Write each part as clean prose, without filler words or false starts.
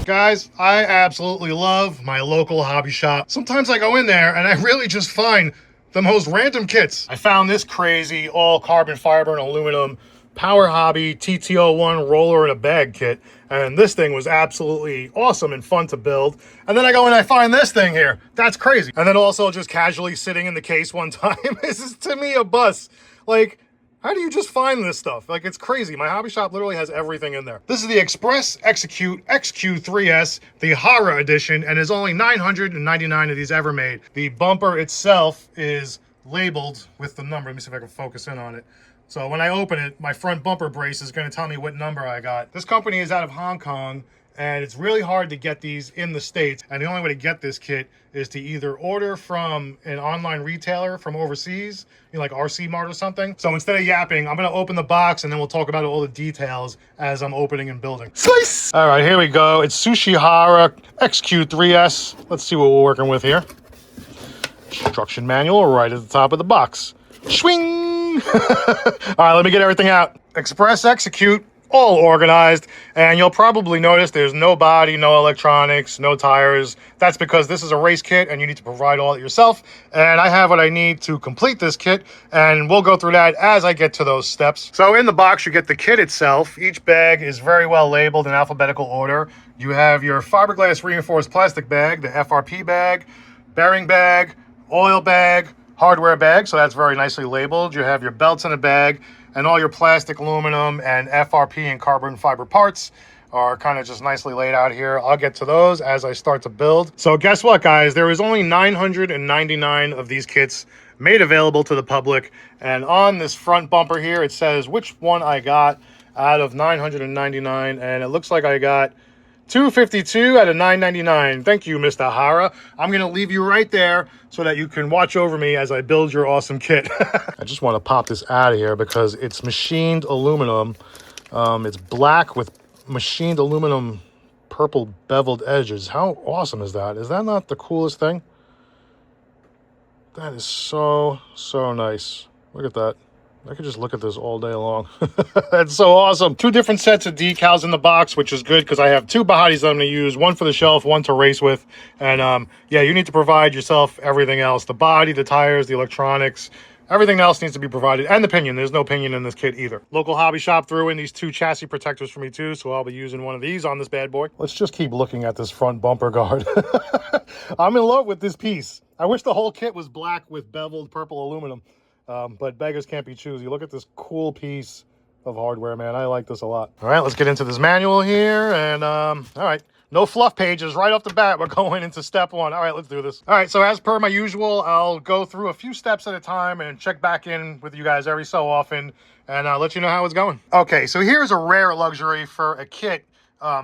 Guys, I absolutely love my local hobby shop. Sometimes I go in there and I really just find the most random kits. I found this crazy all carbon fiber and aluminum Power Hobby TT01 roller in a bag kit, and this thing was absolutely awesome and fun to build. And then I go and I find this thing here. That's crazy. And then also just casually sitting in the case one time. This is to me a bust. Like, how do you just find this stuff? Like, it's crazy. My hobby shop literally has everything in there. This is the Xpress Execute XQ3S, the Hara edition, and there's only 999 of these ever made. The bumper itself is labeled with the number. Let me see if I can focus in on it. So when I open it, my front bumper brace is going to tell me what number I got. This company is out of Hong Kong, and it's really hard to get these in the States. And the only way to get this kit is to either order from an online retailer from overseas, you know, like RC Mart or something. So instead of yapping, I'm going to open the box and then we'll talk about all the details as I'm opening and building. Slice! All right, here we go. It's Atsushi Hara XQ3S. Let's see what we're working with here. Instruction manual right at the top of the box. Swing! All right, let me get everything out. Xpress Execute, all organized, and you'll probably notice there's no body, no electronics, no tires. That's because this is a race kit and you need to provide all it yourself, and I have what I need to complete this kit, and we'll go through that as I get to those steps. So in the box you get the kit itself. Each bag is very well labeled in alphabetical order. You have your fiberglass reinforced plastic bag, the FRP bag, bearing bag, oil bag, hardware bag, so that's very nicely labeled. You have your belts in a bag, and all your plastic, aluminum, and FRP and carbon fiber parts are kind of just nicely laid out here. I'll get to those as I start to build. So guess what, guys? There is only 999 of these kits made available to the public, and on this front bumper here, it says which one I got out of 999, and it looks like I got 252 out of 999. Thank you, Mr. Hara. I'm going to leave you right there so that you can watch over me as I build your awesome kit. I just want to pop this out of here because it's machined aluminum. It's black with machined aluminum purple beveled edges. How awesome is that? Is that not the coolest thing? That is so, so nice. Look at that. I could just look at this all day long. That's so awesome. Two different sets of decals in the box, which is good because I have two bodies that I'm going to use. One for the shelf, one to race with. And yeah, you need to provide yourself everything else. The body, the tires, the electronics, everything else needs to be provided. And the pinion. There's no pinion in this kit either. Local hobby shop threw in these two chassis protectors for me too, so I'll be using one of these on this bad boy. Let's just keep looking at this front bumper guard. I'm in love with this piece. I wish the whole kit was black with beveled purple aluminum. But beggars can't be choosy. Look at this cool piece of hardware, man. I like this a lot. All right, let's get into this manual here. And all right, no fluff pages right off the bat. We're going into step one. All right, let's do this. All right, so as per my usual, I'll go through a few steps at a time and check back in with you guys every so often and let you know how it's going. Okay, so here's a rare luxury for a kit.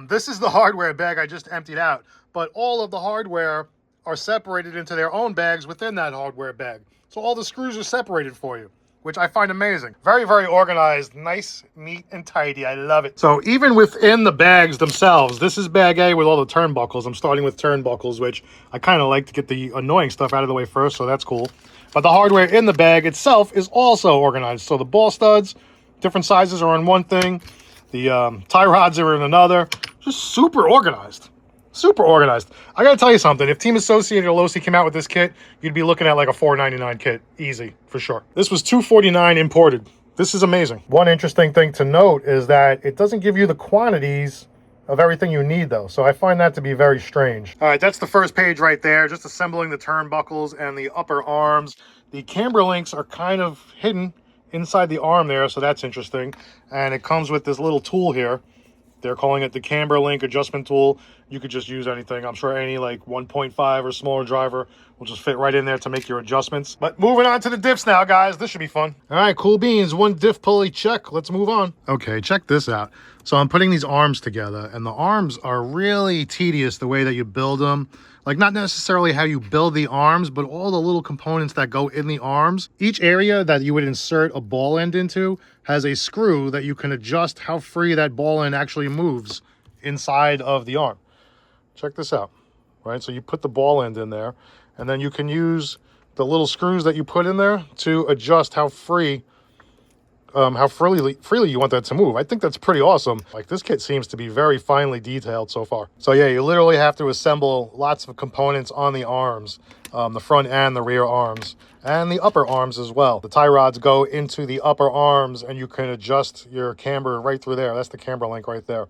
This is the hardware bag I just emptied out, but all of the hardware are separated into their own bags within that hardware bag. So all the screws are separated for you, which I find amazing. Very, very organized, nice, neat, and tidy. I love it. So even within the bags themselves, this is bag A with all the turnbuckles. I'm starting with turnbuckles, which I kind of like to get the annoying stuff out of the way first, so that's cool. But the hardware in the bag itself is also organized. So the ball studs, different sizes are on one thing. The tie rods are in another. Just super organized. Super organized. I gotta tell you something. If Team Associated or Losi came out with this kit, you'd be looking at like a $4.99 kit. Easy, for sure. This was $249 imported. This is amazing. One interesting thing to note is that it doesn't give you the quantities of everything you need, though. So I find that to be very strange. All right, that's the first page right there. Just assembling the turnbuckles and the upper arms. The camber links are kind of hidden inside the arm there, so that's interesting. And it comes with this little tool here. They're calling it the camber link adjustment tool. You could just use anything. I'm sure any like 1.5 or smaller driver will just fit right in there to make your adjustments. But moving on to the diffs now, guys. This should be fun. All right, cool beans. One diff pulley check. Let's move on. Okay, check this out. So I'm putting these arms together, and the arms are really tedious the way that you build them. Like, not necessarily how you build the arms, but all the little components that go in the arms. Each area that you would insert a ball end into has a screw that you can adjust how free that ball end actually moves inside of the arm. Check this out, right? So you put the ball end in there, and then you can use the little screws that you put in there to adjust how free how freely you want that to move. I think that's pretty awesome. Like, this kit seems to be very finely detailed so far. So yeah, you literally have to assemble lots of components on the arms, the front and the rear arms, and the upper arms as well. The tie rods go into the upper arms, and you can adjust your camber right through there. That's the camber link right there.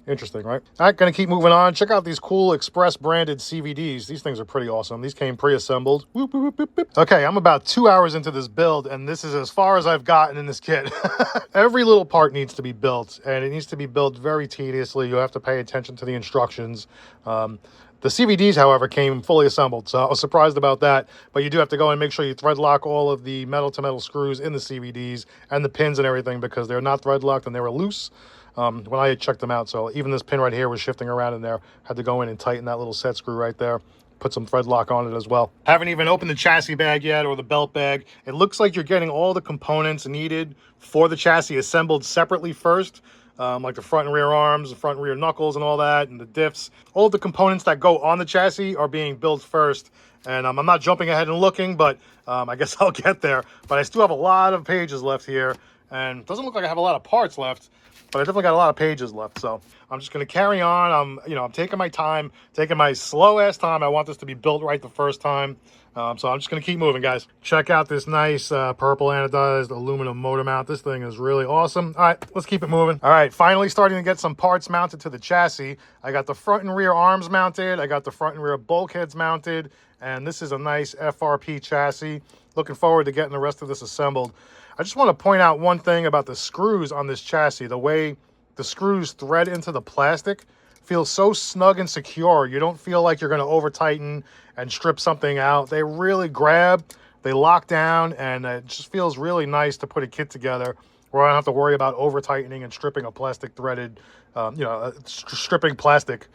Interesting, right? All right, gonna keep moving on. Check out these cool Xpress branded CVDs. These things are pretty awesome. These came pre-assembled. Okay, I'm about 2 hours into this build, and this is as far as I've gotten in this kit. Every little part needs to be built, and it needs to be built very tediously. You have to pay attention to the instructions. The CVDs, however, came fully assembled, so I was surprised about that. But you do have to go and make sure you thread lock all of the metal-to-metal screws in the CVDs and the pins and everything, because they're not thread locked and they were loose when I had checked them out. So even this pin right here was shifting around in there. Had to go in and tighten that little set screw right there. Put some thread lock on it as well. Haven't even opened the chassis bag yet, or the belt bag. It looks like you're getting all the components needed for the chassis assembled separately first. Like the front and rear arms, the front and rear knuckles and all that, and the diffs. All of the components that go on the chassis are being built first. And I'm not jumping ahead and looking, but I guess I'll get there. But I still have a lot of pages left here, and it doesn't look like I have a lot of parts left, but I definitely got a lot of pages left. So I'm just going to carry on. I'm taking my time, taking my slow ass time. I want this to be built right the first time. So I'm just going to keep moving, guys. Check out this nice purple anodized aluminum motor mount. This thing is really awesome. All right, let's keep it moving. All right, finally starting to get some parts mounted to the chassis. I got the front and rear arms mounted. I got the front and rear bulkheads mounted. And this is a nice FRP chassis. Looking forward to getting the rest of this assembled. I just want to point out one thing about the screws on this chassis. The way the screws thread into the plastic feels so snug and secure. You don't feel like you're going to over tighten and strip something out. They really grab, they lock down, and it just feels really nice to put a kit together where I don't have to worry about over tightening and stripping a plastic threaded, stripping plastic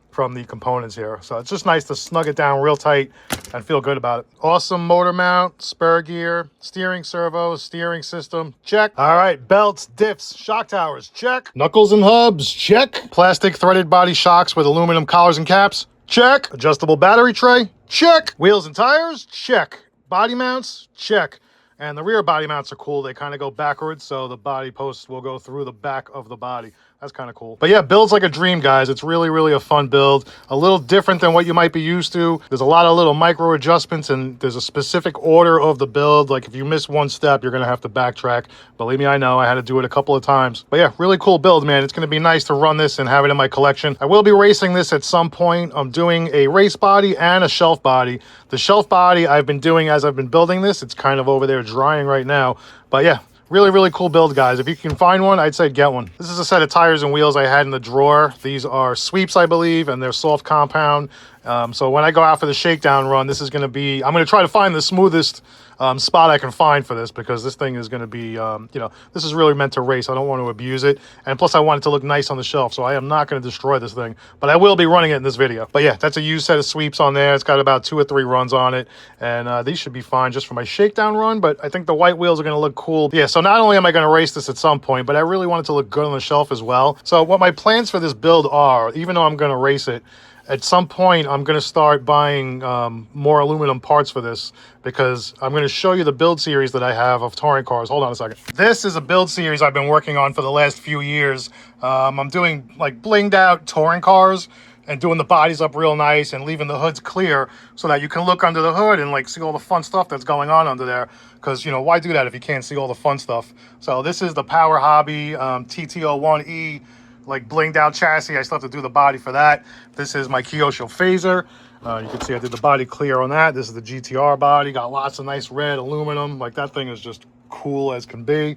from the components here. So it's just nice to snug it down real tight and feel good about it. Awesome motor mount, spur gear, steering servo, steering system, check. All right, belts, diffs, shock towers, check. Knuckles and hubs, check. Plastic threaded body shocks with aluminum collars and caps, check. Adjustable battery tray, check. Wheels and tires, check. Body mounts, check. And the rear body mounts are cool. They kind of go backwards, so the body posts will go through the back of the body. That's kind of cool. But yeah, builds like a dream, guys. It's really, really a fun build. A little different than what you might be used to. There's a lot of little micro adjustments, and there's a specific order of the build. Like if you miss one step, you're going to have to backtrack. Believe me, I know. I had to do it a couple of times. But yeah, really cool build, man. It's going to be nice to run this and have it in my collection. I will be racing this at some point. I'm doing a race body and a shelf body. The shelf body I've been doing as I've been building this. It's kind of over there drying right now. But yeah, really, really cool build, guys. If you can find one, I'd say get one. This is a set of tires and wheels I had in the drawer. These are sweeps, I believe, and they're soft compound. So when I go out for the shakedown run, this is going to be, I'm going to try to find the smoothest spot I can find for this, because this thing is going to be, this is really meant to race. I don't want to abuse it. And plus I want it to look nice on the shelf. So I am not going to destroy this thing, but I will be running it in this video. But yeah, that's a used set of sweeps on there. It's got about 2 or 3 runs on it. And these should be fine just for my shakedown run, but I think the white wheels are going to look cool. Yeah, so not only am I going to race this at some point, but I really want it to look good on the shelf as well. So what my plans for this build are, even though I'm going to race it, at some point, I'm going to start buying more aluminum parts for this, because I'm going to show you the build series that I have of touring cars. Hold on a second. This is a build series I've been working on for the last few years. I'm doing like blinged out touring cars and doing the bodies up real nice and leaving the hoods clear so that you can look under the hood and like see all the fun stuff that's going on under there. Because, why do that if you can't see all the fun stuff? So this is the Power Hobby TT01E. Like blinged out chassis. I still have to do the body for that. This is my Kyosho Phaser. You can see I did the body clear on that. This is the GTR body. Got lots of nice red aluminum. Like that thing is just cool as can be.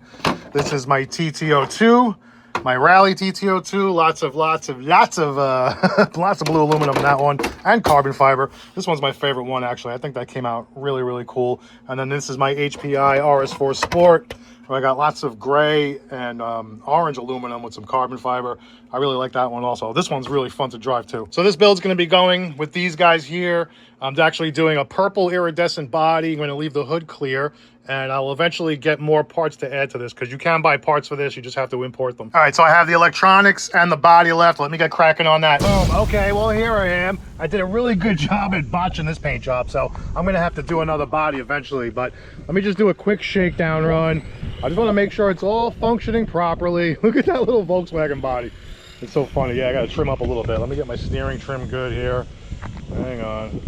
This is my TT02, my Rally TT02. Lots of lots of blue aluminum in that one, and carbon fiber. This one's my favorite one, actually. I think that came out really, really cool. And then this is my HPI RS4 Sport. I got lots of gray and orange aluminum with some carbon fiber. I really like that one also. This one's really fun to drive too. So this build's going to be going with these guys here. I'm actually doing a purple iridescent body. I'm going to leave the hood clear. and I will eventually get more parts to add to this because you can buy parts for this. You just have to import them. All right, so I have the electronics and the body left. Let me get cracking on that. Boom. Okay, well, here I am. I did a really good job at botching this paint job, so I'm going to have to do another body eventually, but let me just do a quick shakedown run. I just want to make sure it's all functioning properly. Look at that little Volkswagen body. It's so funny. Yeah, I got to trim up a little bit. Let me get my steering trim good here. Hang on.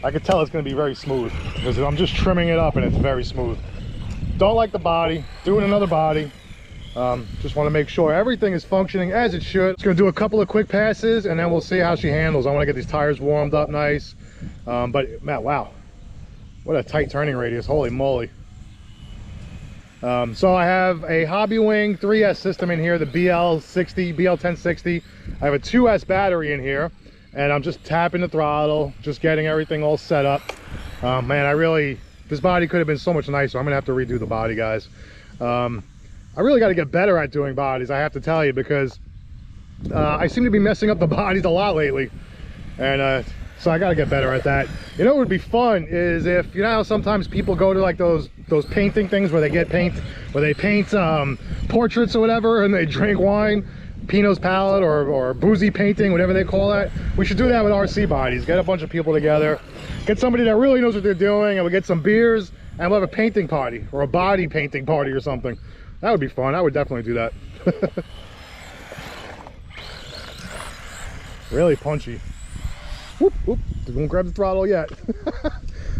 I can tell it's going to be very smooth because I'm just trimming it up and it's very smooth. Don't like the body. Doing another body. Just want to make sure everything is functioning as it should. Just going to do a couple of quick passes and then we'll see how she handles. I want to get these tires warmed up nice. But man, wow, what a tight turning radius. Holy moly. So I have a Hobby Wing 3S system in here, the BL1060. I have a 2S battery in here. And I'm just tapping the throttle, just getting everything all set up. Man, this body could have been so much nicer. I'm gonna have to redo the body, guys. I really got to get better at doing bodies, I have to tell you, because I seem to be messing up the bodies a lot lately. And so I got to get better at that. You know what would be fun is if, you know how sometimes people go to like those painting things where they paint portraits or whatever, and they drink wine. Pino's palette or boozy painting, whatever they call that. We should do that with RC bodies. Get a bunch of people together, get somebody that really knows what they're doing, and we'll get some beers and we'll have a painting party or a body painting party or something. That would be fun. I would definitely do that. Really punchy. Whoop, whoop. Don't grab the throttle yet.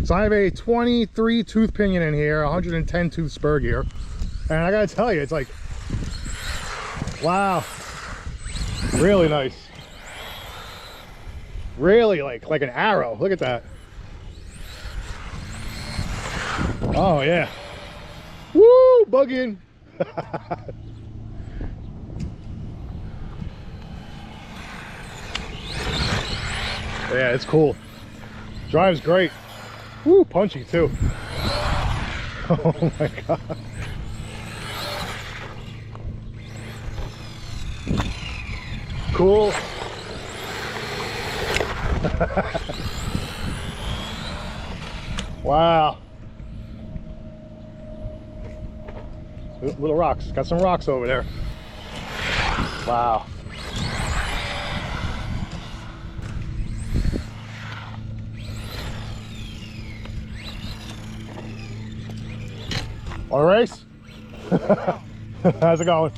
So I have a 23 tooth pinion in here, 110 tooth spur gear, and I gotta tell you, it's like, wow. Really nice. Really like an arrow. Look at that. Oh yeah. Woo, bugging. Yeah, it's cool. Drives great. Woo, punchy too. Oh my god. Cool. Wow. Little rocks. Got some rocks over there. Wow. Want to race? How's it going?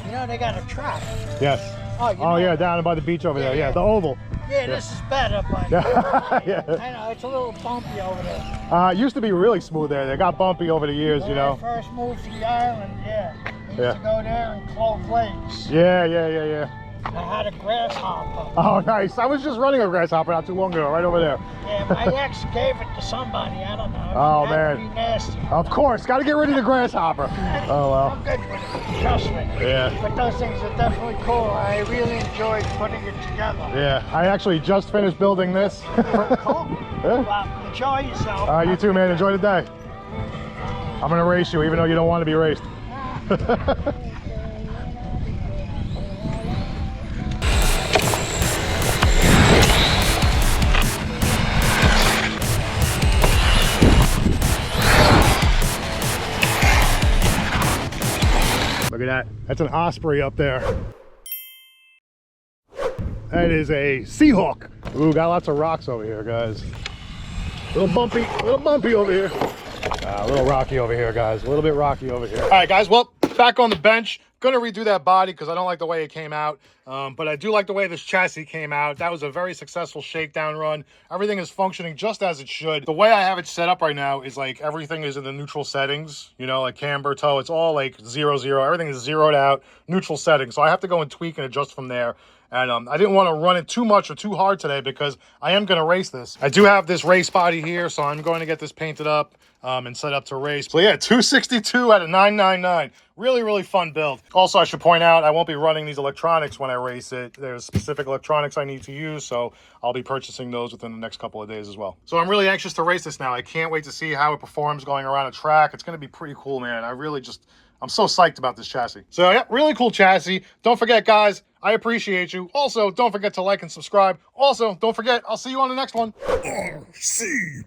You know, they got a track. Yes. Oh, yeah, down by the beach over there. Yeah, the oval. Yeah, this is better, but Yeah. I know, it's a little bumpy over there. It used to be really smooth there. They got bumpy over the years, When you know. I first moved to the island, yeah. We Yeah. used to go there and clove lakes. Yeah. I had a grasshopper. Oh, nice. I was just running a grasshopper not too long ago, right over there. Yeah, my ex gave it to somebody, I don't know. Oh, It had to man. be nasty. Of course, got to get rid of the grasshopper. Oh, well. I'm good with it, trust me. Yeah. But those things are definitely cool. I really enjoyed putting it together. Yeah, I actually just finished building this. Cool. Yeah. Well, enjoy yourself. You too, man. Enjoy the day. I'm going to race you, even though you don't want to be raced. Look at that. That's an osprey up there. That is a Seahawk. Ooh, got lots of rocks over here, guys. A little bumpy over here. A little rocky over here, guys. A little bit rocky over here. All right, guys. Well, back on the bench. Gonna redo that body because I don't like the way it came out. But I do like the way this chassis came out. That was a very successful shakedown run. Everything is functioning just as it should. The way I have it set up right now is like everything is in the neutral settings, you know, like camber, toe. It's all like 0, 0. Everything is zeroed out, neutral settings. So I have to go and tweak and adjust from there. And I didn't want to run it too much or too hard today because I am going to race this. I do have this race body here, so I'm going to get this painted up and set up to race. So yeah, 262 out of 999. Really, really fun build. Also, I should point out, I won't be running these electronics when I race it. There's specific electronics I need to use, so I'll be purchasing those within the next couple of days as well. So I'm really anxious to race this now. I can't wait to see how it performs going around a track. It's going to be pretty cool, man. I really just I'm so psyched about this chassis. So yeah, really cool chassis. Don't forget, guys, I appreciate you. Also, don't forget to like and subscribe. Also, don't forget, I'll see you on the next one. RC